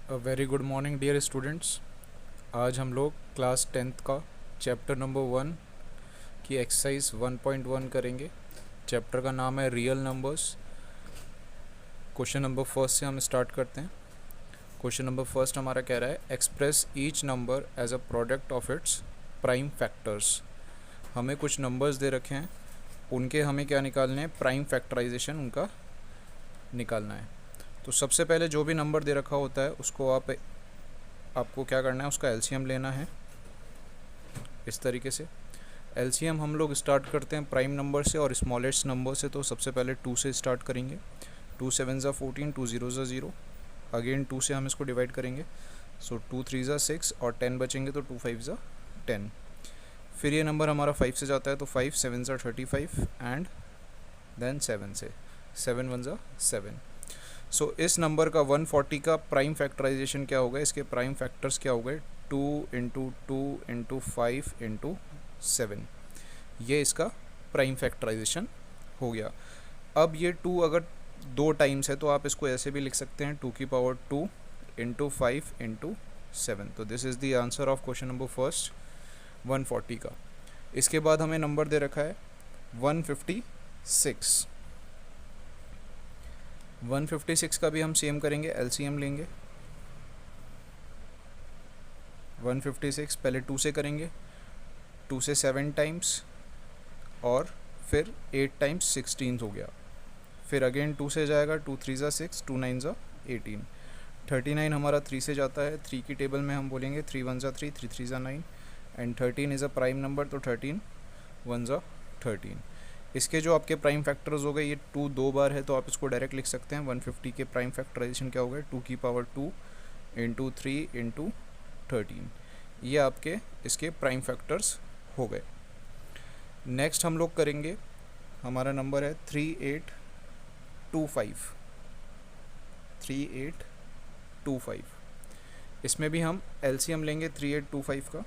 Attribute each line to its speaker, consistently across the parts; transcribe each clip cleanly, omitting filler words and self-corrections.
Speaker 1: Very good morning dear students. आज हम लोग क्लास 10th का चैप्टर नंबर 1 की एक्सरसाइज 1.1 करेंगे। चैप्टर का नाम है real numbers. Question number first से हम स्टार्ट करते हैं। क्वेश्चन नंबर फर्स्ट हमारा कह रहा है express each number as a product of its prime factors. हमें कुछ नंबर्स दे रखे हैं, उनके हमें क्या निकालने हैं, प्राइम फैक्टराइजेशन उनका निकालना है। तो सबसे पहले जो भी नंबर दे रखा होता है उसको आपको क्या करना है, उसका एलसीएम लेना है। इस तरीके से एलसीएम हम लोग स्टार्ट करते हैं प्राइम नंबर से और स्मॉलेस्ट नंबर से। तो सबसे पहले 2 से स्टार्ट करेंगे। 2 7 ज़ा 14, 2 0 ज़ा 0। अगेन 2 से हम इसको डिवाइड करेंगे। सो 2 3 ज़ा 6 और 10 बचेंगे तो 2 5 ज़ा 10। फिर ये नंबर हमारा 5 से जाता है तो 5 7 ज़ा 35 एंड देन 7 से 7 1 ज़ा 7। सो इस नंबर का 140 का प्राइम फैक्टराइजेशन क्या होगा, इसके प्राइम फैक्टर्स क्या हो गए, 2 इंटू 2 इंटू 5 इंटू 7। ये इसका प्राइम फैक्टराइजेशन हो गया। अब ये 2 अगर 2 टाइम्स है तो आप इसको ऐसे भी लिख सकते हैं 2 की पावर 2 इंटू 5 इंटू 7। तो this is the answer of question number first 140 का। इसके बाद हमें नंबर दे रखा है 156। 156 का भी हम सेम करेंगे, एलसीएम लेंगे। 156 पहले 2 से करेंगे, 2 से 7 टाइम्स और फिर 8 टाइम्स 16 हो गया। फिर अगेन 2 से जाएगा, 2 3 ज़ा 6, 2 9 ज़ा 18। 39 हमारा 3 से जाता है। 3 की टेबल में हम बोलेंगे 3 1 ज़ा 3, 3 3 ज़ा 9 and 13 is a prime number तो 13 1 ज़ा 13। इसके जो आपके प्राइम फैक्टर्स हो गए, ये 2 2 बार है तो आप इसको डायरेक्ट लिख सकते हैं। 150 के प्राइम फैक्टराइजेशन क्या हो गए, 2 की पावर 2 इंटू 3 इंटू 13। ये आपके इसके प्राइम फैक्टर्स हो गए। नेक्स्ट हम लोग करेंगे, हमारा नंबर है 3825। 3825 इसमें भी हम एलसीएम लेंगे 3825 का।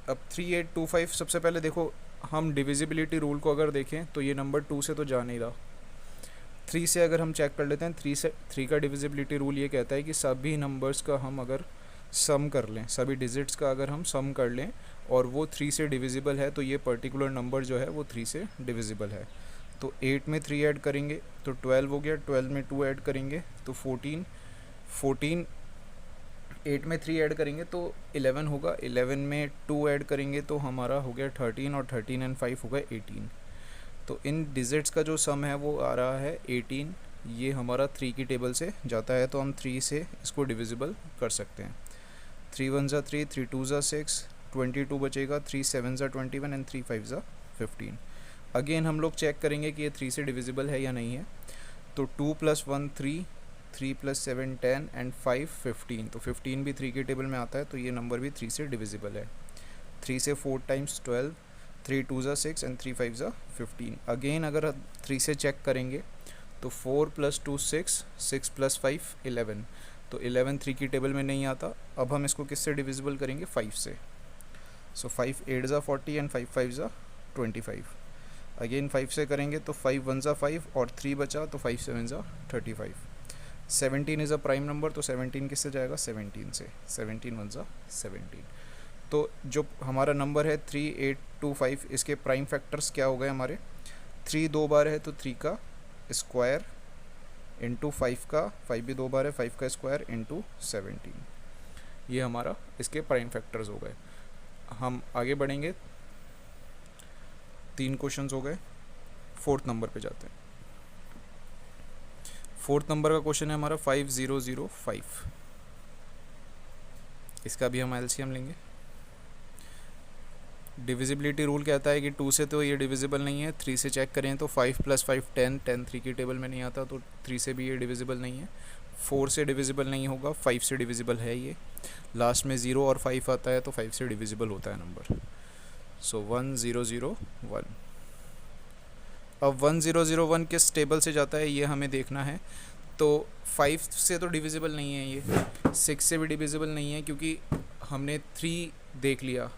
Speaker 1: अब 3825 सबसे पहले देखो, हम डिविजिबिलिटी रूल को अगर देखें तो ये नंबर 2 से तो जा नहीं रहा। 3 से अगर हम चेक कर लेते हैं, 3 का डिविजिबिलिटी रूल ये कहता है कि सभी नंबर्स का हम अगर सम कर लें, सभी डिजिट्स का अगर हम सम कर लें और वो 3 से डिविजिबल है तो ये पर्टिकुलर नंबर जो है वो 3 से डिविजिबल है। तो 8 में 3 ऐड करेंगे तो 12 हो गया, 12 में 2 ऐड करेंगे तो 14, 14 8 में 3 ऐड करेंगे तो 11 होगा, 11 में 2 ऐड करेंगे तो हमारा हो गया 13 और 13 एंड 5 हो गया 18। तो इन डिजिट्स का जो सम है वो आ रहा है 18। ये हमारा 3 की टेबल से जाता है तो हम 3 से इसको डिविजिबल कर सकते हैं। 3 1 ज़ा 3, 3 2 ज़ा 6, 22 बचेगा, 3 7 ज़ा 21 एंड 3 5 ज़ा 15। अगेन हम लोग चेक करेंगे कि ये 3 से डिविजिबल है या नहीं है। तो 2 + 1 3, 3 + 7 10 एंड 5 15। तो 15 भी 3 की टेबल में आता है तो ये नंबर भी 3 से डिविजिबल है। 3 से 4 टाइम्स 12, 3 2 ज़ा 6 एंड 3 5 ज़ा 15। अगेन अगर 3 से चेक करेंगे तो 4 + 2 6, 6 + 5 11। तो 11 3 की टेबल में नहीं आता। अब हम इसको किससे डिविजिबल करेंगे, 5 से। सो 5 8 ज़ा 40 एंड 5 5 ज़ा 25। अगेन 5 से करेंगे तो 5 1 ज़ा 5 और 3 बचा तो 5 7 ज़ा 35। 17 इज़ अ प्राइम नंबर तो 17 किससे जाएगा, 17 से। 17 1 ज़ा 17। तो जो हमारा नंबर है 3825, इसके प्राइम फैक्टर्स क्या हो गए हमारे, 3 2 बार है तो 3 का स्क्वायर इंटू 5 का, 5 भी 2 बार है, 5 का स्क्वायर इंटू 17। ये हमारा इसके प्राइम फैक्टर्स हो गए। हम आगे बढ़ेंगे, 3 क्वेश्चंस हो गए। 4th नंबर पे जाते हैं। 4th नंबर का क्वेश्चन है हमारा 5005। इसका भी हम एलसीएम लेंगे। डिविजिबिलिटी रूल कहता है कि 2 से तो ये डिविजिबल नहीं है। 3 से चेक करें तो 5 + 5 10, 10 3 की टेबल में नहीं आता तो 3 से भी ये डिविजिबल नहीं है। 4 से डिविजिबल नहीं होगा, 5 से डिविजिबल है ये। लास्ट में 0 और 5 आता है तो 5 से डिविजिबल होता है नंबर। सो 1001। अब 1001 किस टेबल से जाता है ये हमें देखना है। तो 5 से तो डिविजिबल नहीं है ये, 6 से भी डिविजिबल नहीं है क्योंकि हमने 3 देख लिया,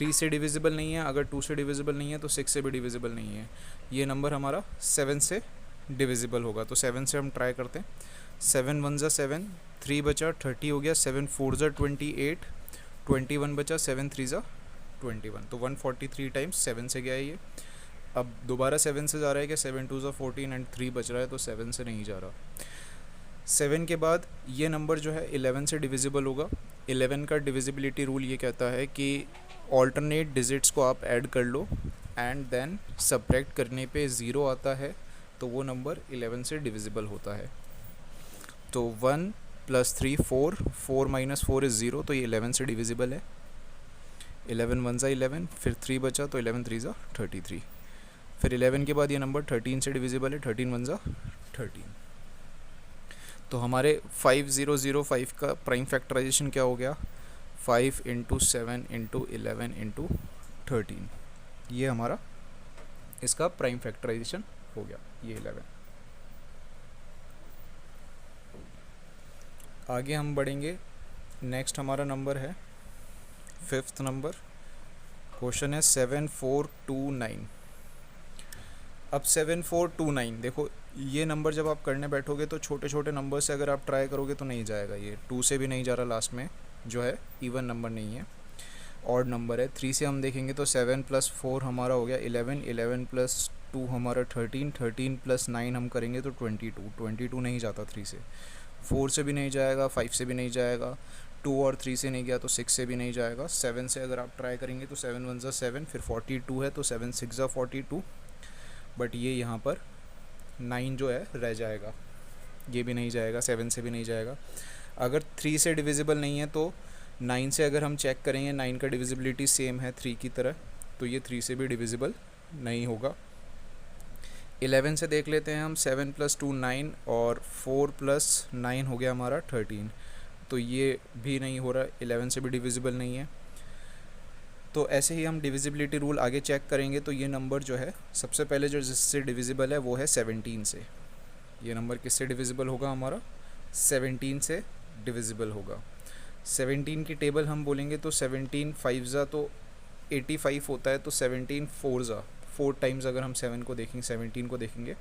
Speaker 1: 3 से डिविजिबल नहीं है, अगर 2 से डिविजिबल नहीं है तो 6 से भी डिविजिबल नहीं है। ये नंबर हमारा 7 से डिविजिबल होगा। तो 7 से हम ट्राई करते हैं। 7 1 ज़ा 7, 3 बचा 30 हो गया, 7 4 ज़ा 28, 21 बचा, 7 3 ज़ा 21। तो 143 टाइम्स 7 से गया है ये। अब दोबारा 7 से जा रहा है कि 7 2 ज़ा 14 एंड 3 बच रहा है, तो 7 से नहीं जा रहा। 7 के बाद ये नंबर जो है 11 से डिविजिबल होगा। 11 का डिविजिबिलिटी रूल ये कहता है कि ऑल्टरनेट डिजिट्स को आप ऐड कर लो एंड देन सब्ट्रैक्ट करने पे 0 आता है, तो वो नंबर 11 से डिविजिबल होता है। तो 1 + 3 4, 4 - 4 इज़ 0, तो ये 11 से डिविजिबल है। 11 1 ज़ा 11, फिर 3 बचा, तो 11 3 ज़ा 33। फिर 11 के बाद ये नंबर 13 से डिविजिबल है। 13 1 ज़ा 13। तो हमारे 5005 का प्राइम फैक्टराइजेशन क्या हो गया? 5 × 7 × 11 × 13। ये हमारा इसका प्राइम फैक्टराइजेशन हो गया, ये 11। आगे हम बढ़ेंगे। नेक्स्ट हमारा नंबर है 5th नंबर। क्वेश्चन है 7429। अब 7429 देखो, ये नंबर जब आप करने बैठोगे तो छोटे छोटे नंबर से अगर आप ट्राई करोगे तो नहीं जाएगा। ये 2 से भी नहीं जा रहा, लास्ट में जो है इवन नंबर नहीं है, ऑड नंबर है। 3 से हम देखेंगे तो 7 + 4 हमारा हो गया 11, 11 + 2 हमारा 13, 13 + 9 हम करेंगे तो 22, 22 नहीं जाता 3 से। 4 से भी नहीं जाएगा, 5 से भी नहीं जाएगा, 2 और 3 से नहीं गया तो 6 से भी नहीं जाएगा। 7 से अगर आप ट्राई करेंगे तो 7 1 ज़ा 7, फिर 42 है तो 7 6 ज़ा 42, बट ये यहाँ पर 9 जो है रह जाएगा, ये भी नहीं जाएगा, 7 से भी नहीं जाएगा। अगर 3 से डिविजिबल नहीं है तो 9 से अगर हम चेक करेंगे, 9 का डिविजिबिलिटी सेम है 3 की तरह, तो ये 3 से भी डिविजिबल नहीं होगा। 11 से देख लेते हैं हम। 7 + 2 9 और 4 + 9 हो गया हमारा 13, तो ये भी नहीं हो रहा, 11 से भी डिविजिबल नहीं है। तो ऐसे ही हम डिविजिबिलिटी रूल आगे चेक करेंगे। तो ये नंबर जो है सबसे पहले जो जिससे डिविजिबल है वो है 17 से। ये नंबर किससे डिविजिबल होगा? हमारा 17 से डिविजिबल होगा। 17 की टेबल हम बोलेंगे तो 17 5 ज़ा तो 85 होता है, तो 17 4 ज़ा 4 टाइम्स अगर हम 7 को देखेंगे, 17 को देखेंगे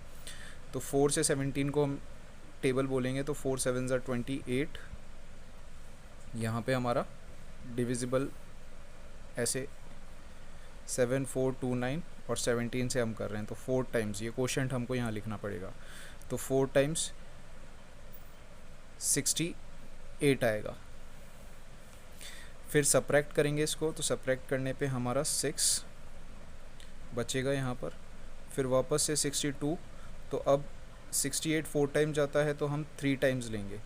Speaker 1: तो 4 से 17 को हम टेबल बोलेंगे तो 4 7 ज़ा 28। यहाँ पे हमारा डिविजिबल ऐसे 7429 और 17 से हम कर रहे हैं, तो 4 टाइम्स, ये क्वोशंट हमको यहाँ लिखना पड़ेगा, तो 4 टाइम्स 68 आएगा। फिर सब्ट्रैक्ट करेंगे इसको, तो सब्ट्रैक्ट करने पे हमारा 6 बचेगा यहाँ पर, फिर वापस से 62। तो अब 68 4 टाइम्स जाता है तो हम 3 टाइम्स लेंगे,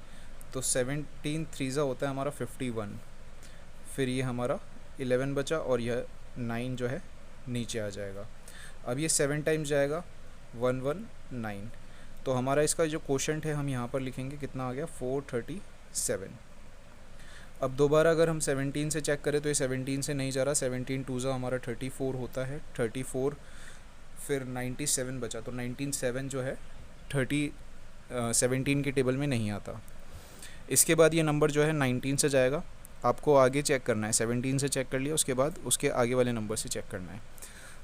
Speaker 1: तो 17 3 ज़ा होता है हमारा 51। फिर ये हमारा 11 बचा और यह 9 जो है नीचे आ जाएगा। अब ये 7 टाइम्स जाएगा 119, तो हमारा इसका जो क्वोशंट है हम यहाँ पर लिखेंगे, कितना आ गया 437। अब दोबारा अगर हम 17 से चेक करें तो ये 17 से नहीं जा रहा, 17 2 ज़ा हमारा 34 होता है, 34 फिर 97 बचा, तो 97 जो है 17 की टेबल में नहीं आता। इसके बाद ये नंबर जो है 19 से जाएगा, आपको आगे चेक करना है। 17 से चेक कर लिया, उसके बाद उसके आगे वाले नंबर से चेक करना है।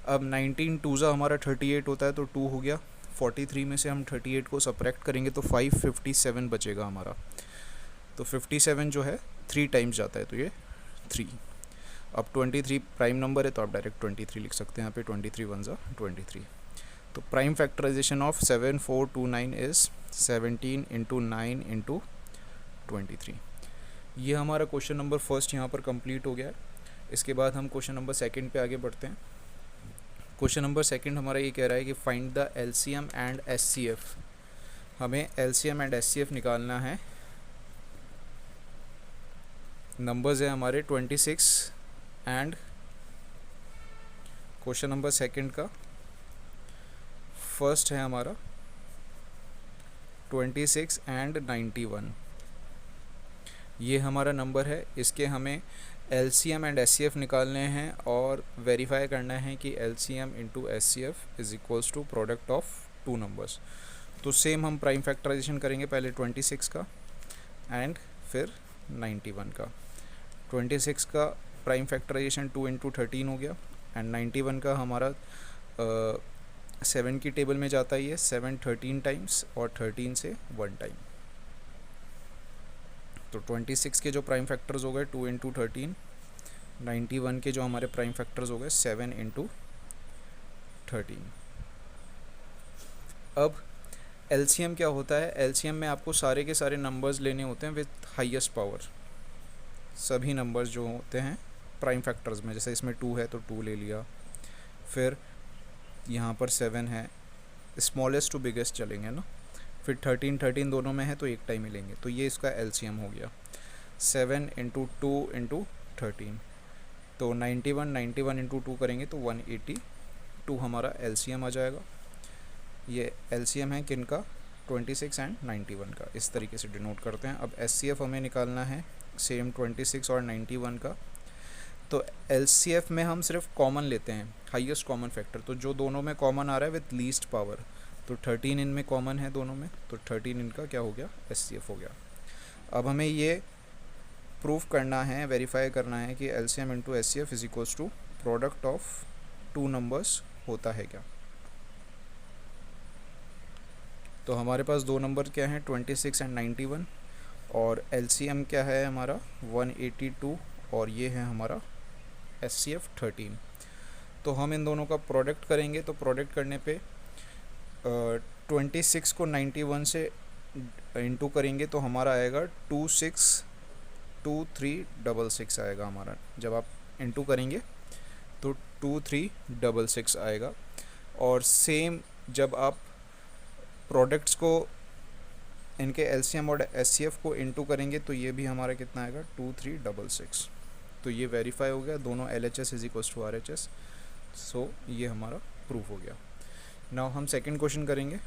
Speaker 1: अब 19 2 ज़ा हमारा 38 होता है, तो 2 हो गया। 43 में से हम 38 को सब्ट्रैक्ट करेंगे तो 557 बचेगा हमारा, तो 57 जो है 3 टाइम्स जाता है, तो ये 3। अब 23 प्राइम नंबर है तो आप डायरेक्ट 23 लिख सकते हैं यहाँ पे, 23 1 ज़ा 23। तो प्राइम फैक्टराइजेशन ऑफ 7429 इज़ 17 × 9 × 23। ये हमारा क्वेश्चन नंबर फर्स्ट यहाँ पर कंप्लीट हो गया है। इसके बाद हम क्वेश्चन नंबर सेकंड पे आगे बढ़ते हैं। क्वेश्चन नंबर सेकंड हमारा ये कह रहा है कि find the LCM and HCF. हमें एलसीएम एंड एचसीएफ निकालना है। नंबर्स है हमारे 26 एंड क्वेश्चन नंबर सेकंड का फर्स्ट है हमारा 26 एंड 91। ये हमारा नंबर है, इसके हमें एलसीएम एंड एचसीएफ निकालने हैं और वेरीफाई करना है कि LCM into HCF is equals to product of 2 numbers. तो सेम हम प्राइम फैक्टराइजेशन करेंगे, पहले 26 का एंड फिर 91 का। 26 का प्राइम फैक्टराइजेशन 2 इंटू 13 हो गया, एंड 91 का हमारा 7 की टेबल में जाता ही है, 7 13 टाइम्स और 13 से 1 टाइम। तो 26 के जो प्राइम फैक्टर्स हो गए 2 इंटू 13, 91 के जो हमारे प्राइम फैक्टर्स हो गए 7 इंटू 13। अब एलसीएम क्या होता है, एलसीएम में आपको सारे के सारे नंबर्स लेने होते हैं विथ हाईएस्ट पावर, सभी नंबर्स जो होते हैं प्राइम फैक्टर्स में, जैसे इसमें 2 है तो 2 ले लिया, फिर यहाँ पर 7 है, स्मॉलेस्ट टू बिगेस्ट चलेंगे ना, फिर 13 13 दोनों में है तो एक टाइम ही लेंगे, तो ये इसका एलसीएम हो गया 7 इंटू 2 इंटू 13, तो 91 इंटू 2 करेंगे तो 182 हमारा एलसीएम आ जाएगा। ये एलसीएम है किनका, 26 एंड 91 का, इस तरीके से डिनोट करते हैं। अब एचसीएफ हमें निकालना है सेम 26 और 91 का, तो एलसीएफ में हम सिर्फ कॉमन लेते हैं, हाईएस्ट कॉमन फैक्टर, तो जो दोनों में कॉमन आ रहा है विथ लीस्ट पावर, तो 13 इनमें कॉमन है दोनों में, तो 13 इनका क्या हो गया, एचसीएफ हो गया। अब हमें ये प्रूफ करना है, वेरीफाई करना है कि LCM into HCF is equals to product of two numbers होता है क्या। तो हमारे पास दो नंबर क्या हैं, 26 एंड 91, और एलसीएम क्या है हमारा 182, और ये है हमारा एचसीएफ 13। तो हम इन दोनों का प्रोडक्ट करेंगे, तो प्रोडक्ट करने पे 26 को 91 से इंटू करेंगे तो हमारा आएगा 262366 आएगा हमारा, जब आप इंटू करेंगे तो 2366 आएगा। और सेम जब आप प्रोडक्ट्स को, इनके एलसीएम और एचसीएफ को इंटू करेंगे तो ये भी हमारा कितना आएगा 2366। तो ये वेरीफाई हो गया, दोनों LHS is equals to RHS, so ये हमारा प्रूफ हो गया। नाउ हम सेकंड क्वेश्चन करेंगे।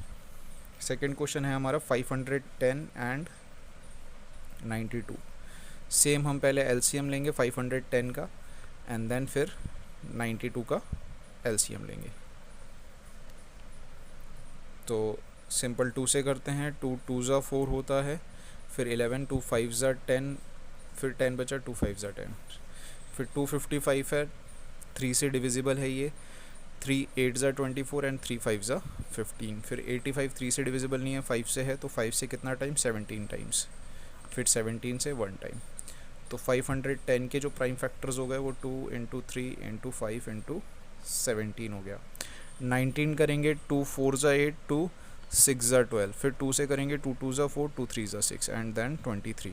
Speaker 1: सेकंड क्वेश्चन है हमारा 510 एंड 92। सेम हम पहले एलसीएम लेंगे 510 का, एंड देन फिर 92 का एलसीएम लेंगे। तो सिंपल 2 से करते हैं, 2 2 ज़ा 4 होता है, फिर 11 2 5 ज़ा 10, फिर 10 बचा 2 5 ज़ा 10, फिर 255 है, 3 से डिविजिबल है ये, 3 8 ज़ा 24 एंड 3 5 ज़ा 15, फिर 85 3 से डिविजिबल नहीं है, 5 से है, तो 5 से कितना टाइम 17 टाइम्स, फिर 17 से 1 टाइम। तो 510 के जो प्राइम फैक्टर्स हो गए वो 2 इंटू 3 इंटू 5 इंटू 17 हो गया। 19 करेंगे 2 4 ज़ा 8, 2 6 ज़ा 12, फिर 2 से करेंगे 2 2 ज़ा 4, 2 3 ज़ा 6 एंड देन 23।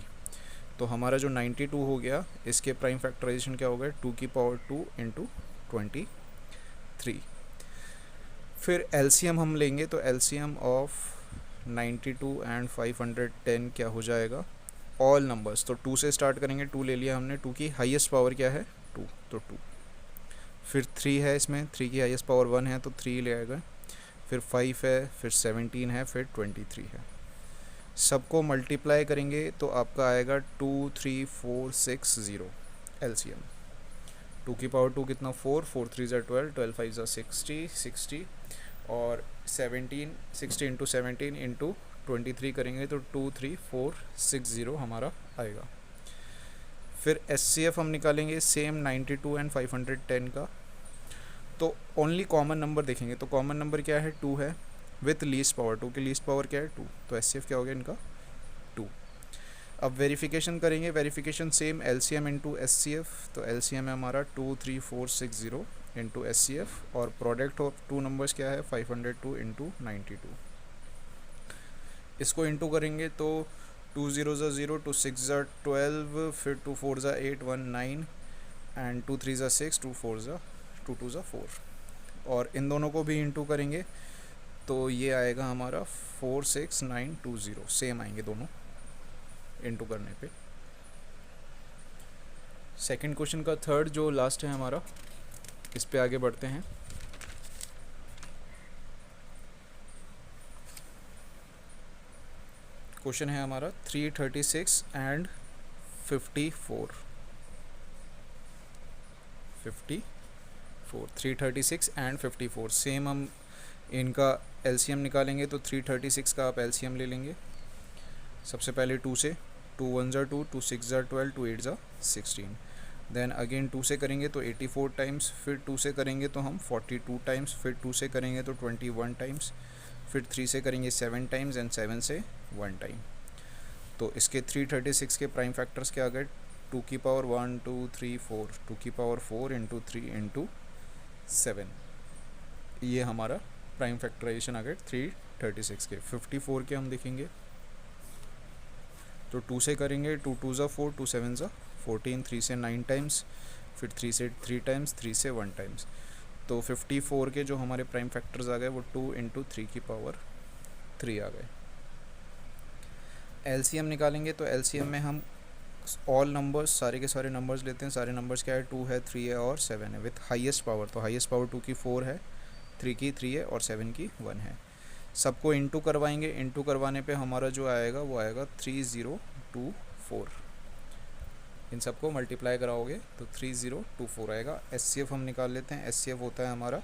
Speaker 1: तो हमारा जो 92 हो गया, इसके प्राइम फैक्टराइजेशन क्या हो गया 2 की पावर 2 इंटू 23। फिर एलसीएम हम लेंगे, तो एलसीएम ऑफ 92 एंड 510 क्या हो जाएगा, ऑल नंबर्स, तो 2 से स्टार्ट करेंगे, 2 ले लिया हमने, 2 की हाईएस्ट पावर क्या है 2, तो 2, फिर 3 है इसमें, 3 की हाईएस्ट पावर 1 है तो 3 ले आएगा, फिर 5 है, फिर 17 है, फिर 23 है। सबको मल्टीप्लाई करेंगे तो आपका आएगा 23460 एलसीएम। 2 की पावर 2 कितना 4, 4 3 ज़ा 12, 12 5 ज़ा 60, 60 और 17, 60 इंटू 17 इंटू 23 करेंगे तो 23460 हमारा आएगा। फिर एचसीएफ हम निकालेंगे सेम 92 एंड 510 का, तो ओनली कॉमन नंबर देखेंगे, तो कॉमन नंबर क्या है 2 है, विथ लीस्ट पावर, 2 की लीस्ट पावर क्या है 2, तो एचसीएफ क्या हो गया इनका 2। अब वेरिफिकेशन करेंगे, verification same LCM into HCF, तो एलसीएम है हमारा 23460 इंटू एचसीएफ, और प्रोडक्ट ऑफ टू नंबर्स क्या है 502 इंटू 92। इसको इंटू करेंगे तो 2 0 ज़ा 0, 2 6 ज़ा 12, फिर 2 4 ज़ा 8 1 9 एंड 2 3 ज़ा 6, 2 4 ज़ा 2 2 ज़ा 4, और इन दोनों को भी इंटू करेंगे तो ये आएगा हमारा 46920, सेम आएंगे दोनों इंटू करने पे। सेकंड क्वेश्चन का थर्ड जो लास्ट है हमारा, इस पे आगे बढ़ते हैं। क्वेश्चन है हमारा 336 एंड 54, 336 एंड 54। सेम हम इनका एलसीएम निकालेंगे, तो 336 का आप एलसीएम ले लेंगे सबसे पहले 2 से, 2 1 ज़ा 2, 2 6 ज़ा 12, 2 8 ज़ा 16, देन अगेन 2 से करेंगे तो 84 टाइम्स, फिर 2 से करेंगे तो हम 42 टाइम्स, फिर 2 से करेंगे तो 21 टाइम्स, फिर 3 से करेंगे 7 टाइम्स एंड 7 से 1 टाइम। तो इसके 336 के प्राइम फैक्टर्स क्या आ गए, 2 की पावर 1 2 3 4, 2 की पावर 4 इंटू 3 इंटू 7, ये हमारा प्राइम फैक्टराइजेशन आ गए 336 के। 54 के हम देखेंगे तो 2 से करेंगे, 2 2 ज़ा 4, 2 7 ज़ा 14, 3 से 9 टाइम्स, फिर 3 से 3 टाइम्स, 3 से 1 टाइम्स। तो 54 के जो हमारे प्राइम फैक्टर्स आ गए वो 2 इंटू 3 की पावर 3 आ गए। एलसीएम निकालेंगे तो एलसीएम में हम ऑल नंबर्स, सारे के सारे नंबर्स लेते हैं। सारे नंबर्स क्या है, 2 है, 3 है और 7 है विथ हाईएस्ट पावर। तो हाईएस्ट पावर 2 की 4 है, 3 की 3 है और 7 की 1 है। सबको इंटू करवाएंगे, इंटू करवाने पे हमारा जो आएगा वो आएगा 3024। इन सबको मल्टीप्लाई कराओगे तो 3024 आएगा। एचसीएफ हम निकाल लेते हैं। एचसीएफ होता है हमारा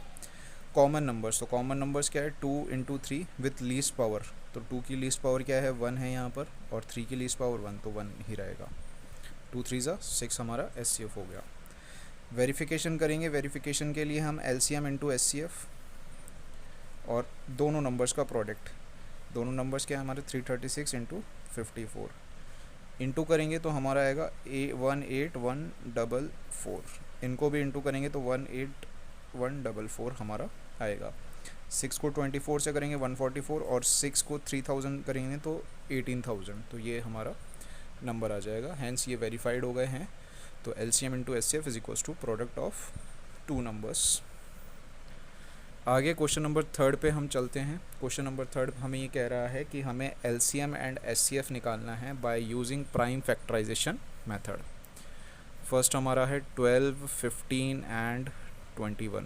Speaker 1: कॉमन नंबर्स। तो कॉमन नंबर्स क्या है, 2 इंटू 3 विथ लीस्ट पावर। तो 2 की लीस्ट पावर क्या है, 1 है यहाँ पर, और 3 की लीस्ट पावर 1, तो 1 ही रहेगा। 2 3 ज़ा 6 हमारा एचसीएफ हो गया। वेरिफिकेशन करेंगे। वेरिफिकेशन के लिए हम एलसीएम इंटू एचसीएफ और दोनों नंबर्स का प्रोडक्ट, दोनों नंबर्स क्या है हमारे 336 इंटू 54 इंटू करेंगे तो हमारा आएगा 18144। इनको भी इंटू करेंगे तो 18144 हमारा आएगा। 6 को 24 से करेंगे 144 और 6 को 3000 करेंगे तो 18000। तो ये हमारा नंबर आ जाएगा। हैंस ये वेरीफाइड हो गए हैं। तो LCM into HCF is equals to product of two numbers. आगे क्वेश्चन नंबर 3 पे हम चलते हैं। क्वेश्चन नंबर 3 हमें ये कह रहा है कि हमें एलसीएम एंड एचसीएफ निकालना है by using prime factorization method. First हमारा है 12, 15 एंड 21।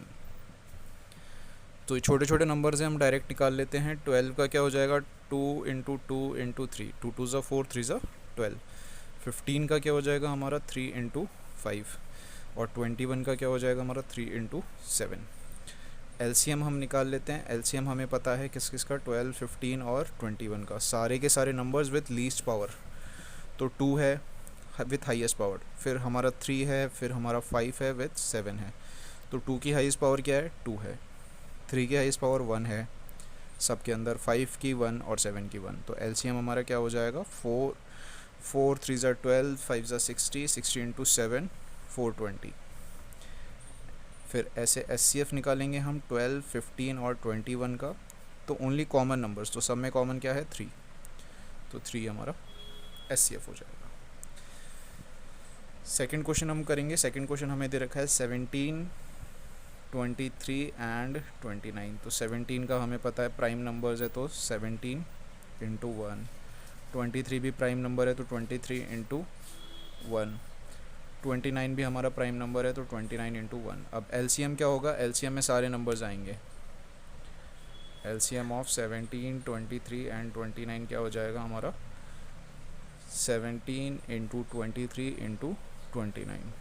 Speaker 1: तो छोटे छोटे नंबर्स हैं, हम डायरेक्ट निकाल लेते हैं। 12 का क्या हो जाएगा, 2 इंटू 2 इंटू 3, 2 2 ज़ा 4, 3 ज़ा 12। 15 का क्या हो जाएगा हमारा 3 इंटू 5 और 21 का क्या हो जाएगा हमारा 3 इंटू 7। एलसीएम हम निकाल लेते हैं। एलसीएम हमें पता है किस किस का, 12, 15 और 21 का। सारे के सारे नंबर्स विथ लीस्ट पावर। तो 2 है विथ हाईएस्ट पावर, फिर हमारा 3 है, फिर हमारा 5 है विथ 7 है। तो 2 की हाईएस्ट पावर क्या है, 2 है। 3 की हाईएस्ट पावर 1 है सबके अंदर, 5 की 1 और 7 की 1। तो एलसीएम हमारा क्या हो जाएगा, 4 3 ज़ा 12, 5 ज़ा 60, 60 इंटू 7 420। फिर ऐसे एचसीएफ निकालेंगे हम 12, 15 और 21 का। तो ओनली कॉमन नंबर्स, तो सब में कॉमन क्या है 3, तो 3 हमारा एचसीएफ हो जाएगा। सेकंड क्वेश्चन हम करेंगे। सेकंड क्वेश्चन हमें दे रखा है 17, 23 एंड 29। तो 17 का हमें पता है प्राइम नंबर्स है तो 17 इंटू 1। 23 भी प्राइम नंबर है तो 23 इंटू 1। 29 भी हमारा प्राइम नंबर है तो 29 इंटू 1। अब एलसीएम क्या होगा, एलसीएम में सारे नंबर्स आएंगे। एलसीएम ऑफ 17, 23 एंड 29 क्या हो जाएगा हमारा, 17 इंटू 23 इंटू 29।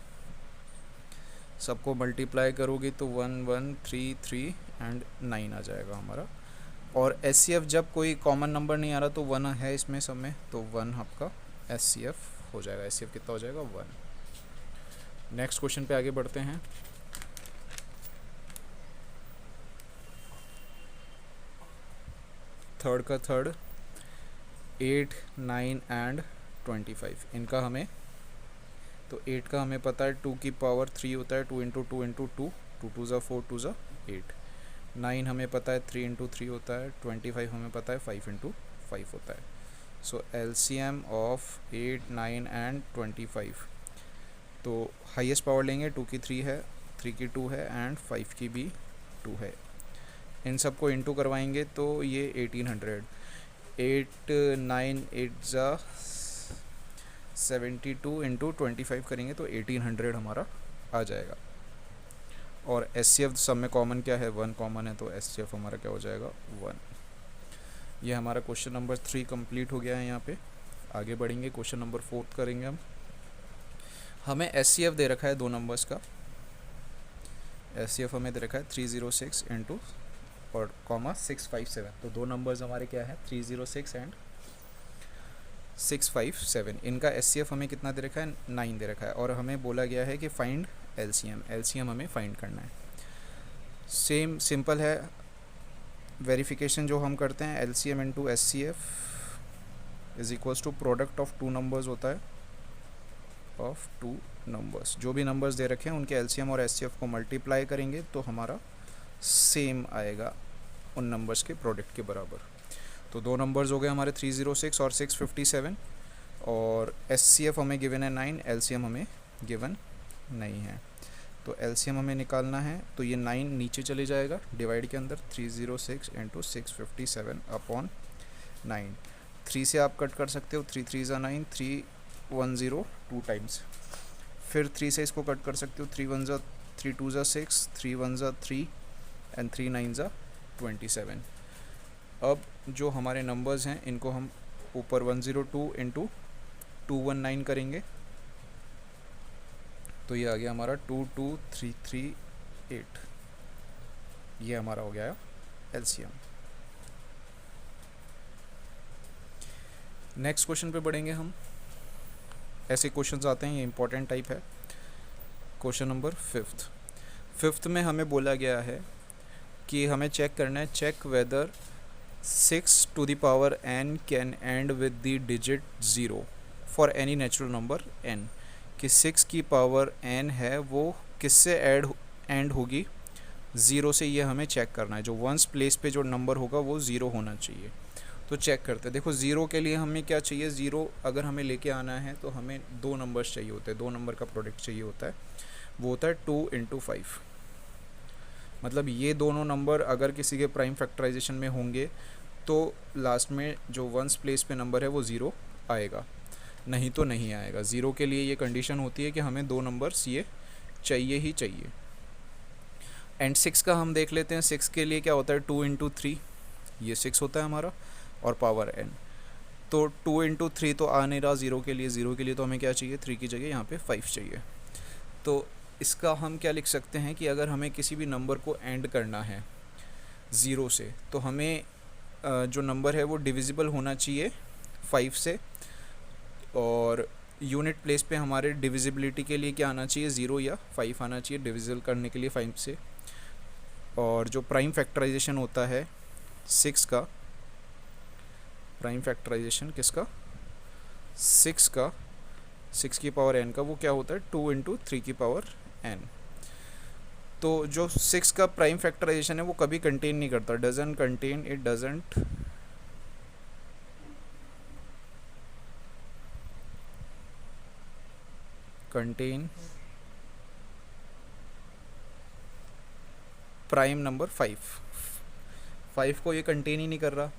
Speaker 1: सबको मल्टीप्लाई करोगे तो 1 1 3 3 एंड 9 आ जाएगा हमारा। और एचसीएफ जब कोई कॉमन नंबर नहीं आ रहा तो 1 है इसमें सब में, तो 1 आपका एचसीएफ हो जाएगा। एचसीएफ कितना हो जाएगा, 1। नेक्स्ट क्वेश्चन पे आगे बढ़ते हैं। थर्ड का थर्ड, 8, 9 एंड 25। इनका हमें, तो 8 का हमें पता है 2 की पावर 3 होता है, 2 इंटू 2 इंटू 2, 2 2 ज़ा 4, 2 ज़ा 8। 9 हमें पता है 3 इंटू 3 होता है। 25 हमें पता है 5 इंटू 5 होता है। सो एलसीएम ऑफ 8, 9 एंड 25। तो हाईएस्ट पावर लेंगे, 2 की 3 है, 3 की 2 है एंड 5 की भी 2 है। इन सबको इंटू करवाएंगे तो ये 1800। 8 9 8 ज़ा 72 इंटू 25 करेंगे तो 1800 हमारा आ जाएगा। और एचसीएफ सब में कॉमन क्या है, 1 कॉमन है, तो एचसीएफ हमारा क्या हो जाएगा, 1। ये हमारा क्वेश्चन नंबर 3 कंप्लीट हो गया है। यहाँ पे आगे बढ़ेंगे, क्वेश्चन नंबर 4 करेंगे हम। हमें एचसीएफ दे रखा है 2 नंबर्स का। एचसीएफ हमें दे रखा है 306 इंटू और कॉमा 657। तो 2 नंबर्स हमारे क्या है, 306 एंड 657। इनका एचसीएफ हमें कितना दे रखा है, 9 दे रखा है, और हमें बोला गया है कि फाइंड एलसीएम, एलसीएम हमें फाइंड करना है। सेम सिंपल है वेरिफिकेशन जो हम करते हैं, LCM into HCF is equals to product of two numbers होता है, ऑफ टू नंबर्स। जो भी नंबर्स दे रखे हैं उनके एलसीएम और एचसीएफ को मल्टीप्लाई करेंगे तो हमारा सेम आएगा उन नंबर्स के प्रोडक्ट के बराबर। तो दो नंबर्स हो गए हमारे 306 और 657, और एचसीएफ हमें गिवन है 9, एलसीएम हमें गिवन नहीं है। तो एलसीएम हमें निकालना है, तो ये 9 नीचे चले जाएगा डिवाइड के अंदर, 306 इंटू 657 अपॉन 9। 3 से आप कट कर सकते हो, 3 3 ज़ा 9, 310 2 टाइम्स। फिर 3 से इसको कट कर सकते हो, 3 1 ज़ा 3 2 ज़ा 6, 3 1 ज़ा 3 एंड 3 9 ज़ा 27। अब जो हमारे नंबर्स हैं इनको हम ऊपर 102 इंटू 219 करेंगे, तो ये आ गया हमारा 22338। ये हमारा हो गया एलसीएम। नेक्स्ट क्वेश्चन पे बढ़ेंगे हम। ऐसे क्वेश्चंस आते हैं, ये इंपॉर्टेंट टाइप है। क्वेश्चन नंबर 5th में हमें बोला गया है कि हमें चेक करना है, check whether 6 to the power n can end with the digit 0 for any natural number n। कि 6 की पावर n है वो किससे एंड होगी, 0 से। ये हमें चेक करना है, जो वंस प्लेस पे जो नंबर होगा वो 0 होना चाहिए। तो चेक करते हैं। देखो 0 के लिए हमें क्या चाहिए, 0 अगर हमें लेके आना है तो हमें दो नंबर्स चाहिए होते हैं, दो नंबर का प्रोडक्ट चाहिए होता है, वो होता है 2 × 5। मतलब ये दोनों नंबर अगर किसी के प्राइम फैक्टराइजेशन में होंगे तो लास्ट में जो वंस प्लेस पे नंबर है वो 0 आएगा, नहीं तो नहीं आएगा। 0 के लिए ये कंडीशन होती है कि हमें दो नंबर्स ये चाहिए ही चाहिए। एंड 6 का हम देख लेते हैं। 6 के लिए क्या होता है, 2 × 3, ये 6 होता है हमारा, और पावर n। तो 2 × 3 तो आ नहीं रहा 0 के लिए, 0 के लिए तो हमें क्या चाहिए, 3 की जगह यहाँ पे 5 चाहिए। तो इसका हम क्या लिख सकते हैं कि अगर हमें किसी भी नंबर को एंड करना है 0 से, तो हमें जो नंबर है वो डिविजिबल होना चाहिए 5 से, और यूनिट प्लेस पे हमारे डिविजिबिलिटी के लिए क्या आना चाहिए, 0 या 5 आना चाहिए डिविजिबल करने के लिए 5 से। और जो प्राइम फैक्टराइजेशन होता है 6 का, प्राइम फैक्टराइजेशन किसका, 6 का, 6 की पावर n का, वो क्या होता है 2 × 3 की पावर n। तो जो 6 का प्राइम फैक्टराइजेशन है वो कभी कंटेन नहीं करता, doesn't contain, it doesn't contain prime number 5 को ये कंटेन ही नहीं कर रहा।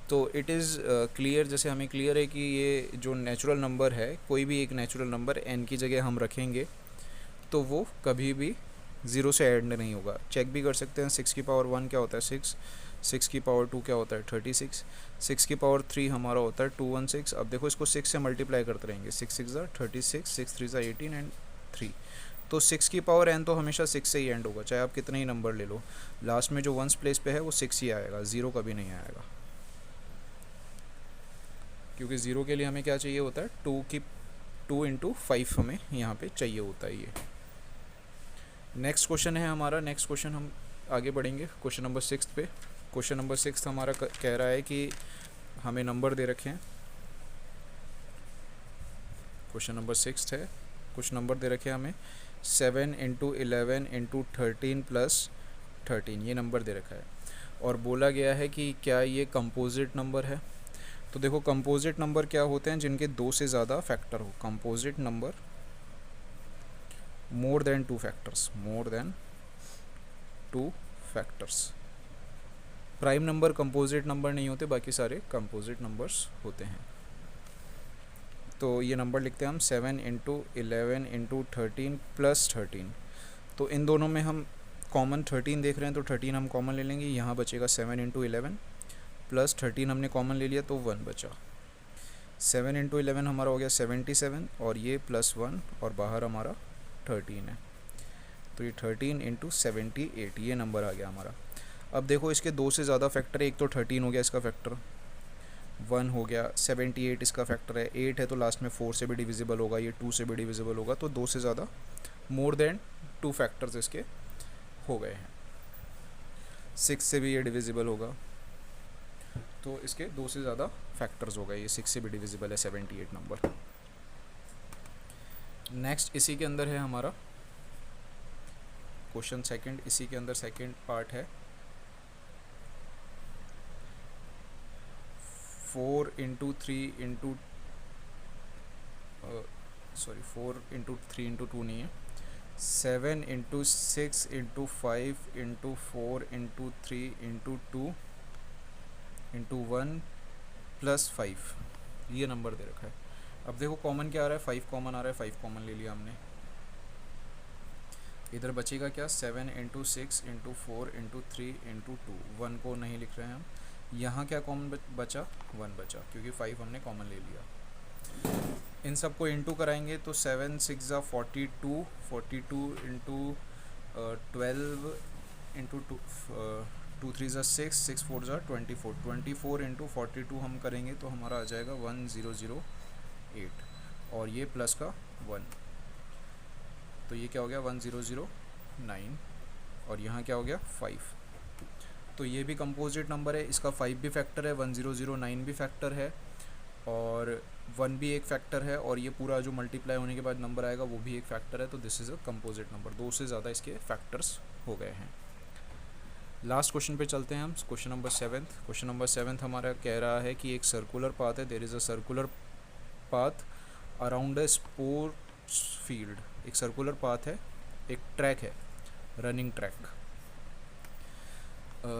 Speaker 1: तो इट इज़ क्लियर, जैसे हमें क्लियर है कि ये जो नेचुरल नंबर है, कोई भी एक नेचुरल नंबर n की जगह हम रखेंगे तो वो कभी भी 0 से ऐड नहीं होगा। चेक भी कर सकते हैं, 6 की पावर 1 क्या होता है 6, 6 की पावर 2 क्या होता है 36, 6 की पावर 3 हमारा होता है 216। अब देखो इसको 6 से मल्टीप्लाई करते रहेंगे, 6 6 ज़ा 36, 6 3 ज़ा 18 एंड 3। तो 6 की पावर n तो हमेशा 6 से ही एंड होगा, चाहे आप कितने ही नंबर ले लो, लास्ट में जो वंस प्लेस पे है वो 6 ही आएगा, 0 कभी नहीं आएगा। क्योंकि 0 के लिए हमें क्या चाहिए होता है, 2 × 5 हमें यहाँ पे चाहिए होता है ये। नेक्स्ट क्वेश्चन है हमारा, नेक्स्ट क्वेश्चन हम आगे बढ़ेंगे क्वेश्चन नंबर 6 पे। क्वेश्चन नंबर 6 हमारा कह रहा है कि हमें नंबर दे रखे हैं, क्वेश्चन नंबर 6 है, कुछ नंबर दे रखे हैं हमें 7 × 11 × 13 + 13, ये नंबर दे रखा है, और बोला गया है कि क्या ये कंपोजिट नंबर है। तो देखो कंपोजिट नंबर क्या होते हैं, जिनके 2 से ज़्यादा फैक्टर हो। Composite number more than 2 factors, more than 2 factors. Prime number composite number नहीं होते, बाकी सारे कंपोजिट नंबर्स होते हैं। तो ये नंबर लिखते हैं हम 7 × 11 × 13 + 13। तो इन दोनों में हम कॉमन 13 देख रहे हैं, तो 13 हम कॉमन ले लेंगे, यहाँ बचेगा 7 × 11 + 13 हमने कॉमन ले लिया तो 1 बचा। 7 × 11 हमारा हो गया 77, और ये +1 और बाहर हमारा 13 है, तो ये 13 × 78 ये नंबर आ गया हमारा। अब देखो इसके 2 से ज़्यादा फैक्टर है, एक तो 13 हो गया इसका फैक्टर, 1 हो गया, 78 इसका फैक्टर है, 8 है तो लास्ट में 4 से भी डिविजिबल होगा, ये 2 से भी डिविजिबल होगा, तो 2 से ज़्यादा मोर देन 2 फैक्टर्स इसके हो गए हैं। 6 से भी ये डिविजिबल होगा, तो इसके 2 से ज़्यादा फैक्टर्स हो गए, ये 6 से भी डिविजिबल है 78 नंबर। नेक्स्ट इसी के अंदर है हमारा क्वेश्चन सेकंड, इसी के अंदर सेकंड पार्ट है 4 इंटू 3 इंटू 3 इंटू 2 नहीं है, 7 into 6 into 5 into 4 into 3 into 2 into 1 plus 5, ये नंबर दे रखा है। अब देखो कॉमन क्या आ रहा है, 5 कॉमन आ रहा है, 5 कॉमन ले लिया हमने, इधर बचेगा क्या, 7 इंटू 6 इंटू 4 इंटू 3 इंटू 2, 1 को नहीं लिख रहे हैं हम। यहाँ क्या कॉमन बचा, 1 बचा, क्योंकि 5 हमने कॉमन ले लिया। इन सब को इंटू कराएंगे तो 7 6 ज़ा 42, 42 इंटू 12 इंटू 2 3 ज़ा 6, 6 4 ज़ा 24, 24 इंटू 42 हम करेंगे तो हमारा आ जाएगा 1008, और ये प्लस का 1, तो ये क्या हो गया 1009, और यहाँ क्या हो गया 5, तो ये भी कंपोजिट नंबर है, इसका 5 भी फैक्टर है, 1009 भी फैक्टर है, और 1 भी एक फैक्टर है, और ये पूरा जो मल्टीप्लाई होने के बाद नंबर आएगा वो भी एक फैक्टर है, तो this is a composite number. 2 से ज़्यादा इसके फैक्टर्स हो गए हैं। लास्ट क्वेश्चन पे चलते हैं हम, क्वेश्चन नंबर 7। क्वेश्चन नंबर 7 हमारा कह रहा है कि एक सर्कुलर पाथ है, there is a circular path around a sports field, एक सर्कुलर पाथ है, एक ट्रैक है, रनिंग ट्रैक।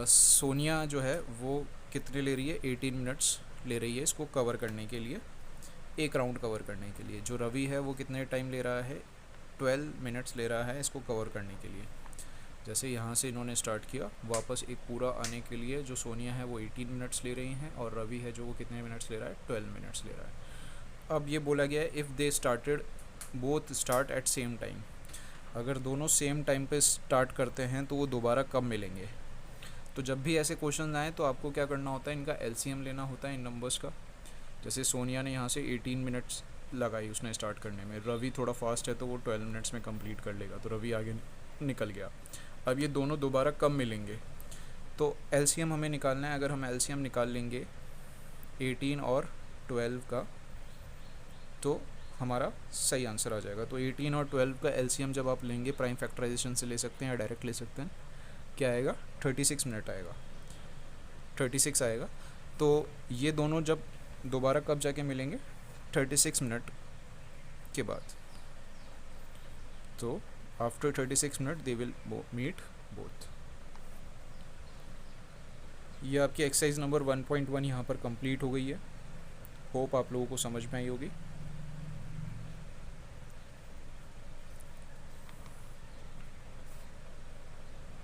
Speaker 1: सोनिया जो है वो कितने ले रही है, 18 मिनट्स ले रही है इसको कवर करने के लिए, एक राउंड कवर करने के लिए। जो रवि है वो कितने टाइम ले रहा है, 12 मिनट्स ले रहा है इसको कवर करने के लिए। जैसे यहाँ से इन्होंने स्टार्ट किया, वापस एक पूरा आने के लिए जो सोनिया है वो 18 मिनट्स ले रही हैं, और रवि है जो वो कितने मिनट्स ले रहा है, 12 मिनट्स ले रहा है। अब ये बोला गया है if they started both start at same time, अगर दोनों सेम टाइम पे स्टार्ट करते हैं तो वो दोबारा कब मिलेंगे। तो जब भी ऐसे क्वेश्चन आए तो आपको क्या करना होता है, इनका एलसीएम लेना होता है इन नंबर्स का। जैसे सोनिया ने यहाँ से 18 मिनट्स लगाई उसने स्टार्ट करने में, रवि थोड़ा फास्ट है तो वो 12 मिनट्स में कंप्लीट कर लेगा, तो रवि आगे निकल गया। अब ये दोनों दोबारा कब मिलेंगे, तो एलसीएम हमें निकालना है। अगर हम एलसीएम निकाल लेंगे 18 और 12 का तो हमारा सही आंसर आ जाएगा। तो 18 और 12 का एलसीएम जब आप लेंगे, प्राइम फैक्टराइजेशन से ले सकते हैं या डायरेक्ट ले सकते हैं, क्या आएगा 36 मिनट आएगा, 36 आएगा। तो ये दोनों जब दोबारा कब जाके मिलेंगे, 36 मिनट के बाद। तो after 36 minute they will meet both. ये आपकी एक्सरसाइज नंबर 1.1 यहाँ पर कंप्लीट हो गई है। होप आप लोगों को समझ में आई होगी।